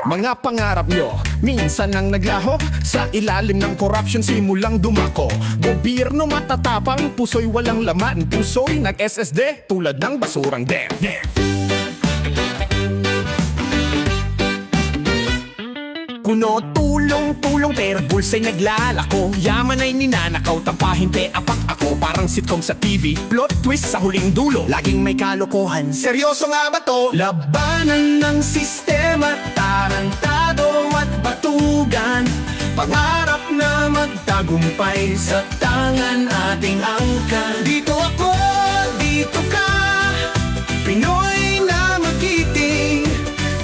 Mga pangarap nyo, minsan ang naglaho sa ilalim ng corruption, simulang dumako. Gobyerno matatapang, puso'y walang laman, puso'y nag-SSD tulad ng basurang DEF. Kuno tulong-tulong pero bulsa'y naglalako, yaman ay ninanakaw, tampahin pe apak ako. Parang sitcom sa TV, plot twist sa huling dulo, laging may kalokohan. Seryoso nga ba to? Labanan ng sistema, tarantado at batugan, pangarap na magtagumpay sa tangan ating angkan. Dito ako, dito ka, Pinoy na magiting,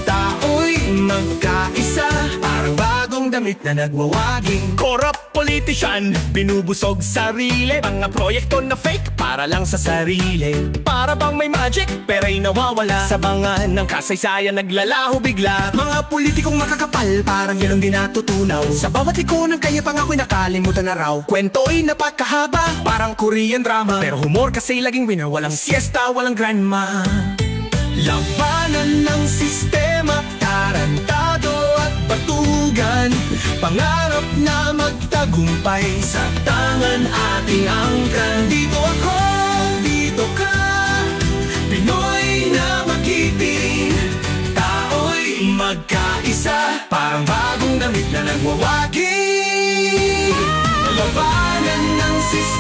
tao'y magkaisa, parang bagong damit na nagwawaging. Corrupt politician, binubusog sarili, mga proyekto na fake para lang sa sarili. Para bang may magic, pera'y nawawala, sa bangan ng kasaysayan naglalaho bigla. Mga politikong makakapal, parang yun ang di natutunaw, sa bawat liko ng kaya pang ako'y nakalimutan na raw. Kwento'y napakahaba, parang Korean drama, pero humor kasi laging winner, walang siesta, walang grandma. Labanan ng sistema, tarantado at batugan, pangarap na magtagumpay sa tangan ating angkan. Dito ako, dito ka, Pinoy na magiting, tao'y magkaisa, parang bagong damit na nagwawagi. Labanan ng sistema,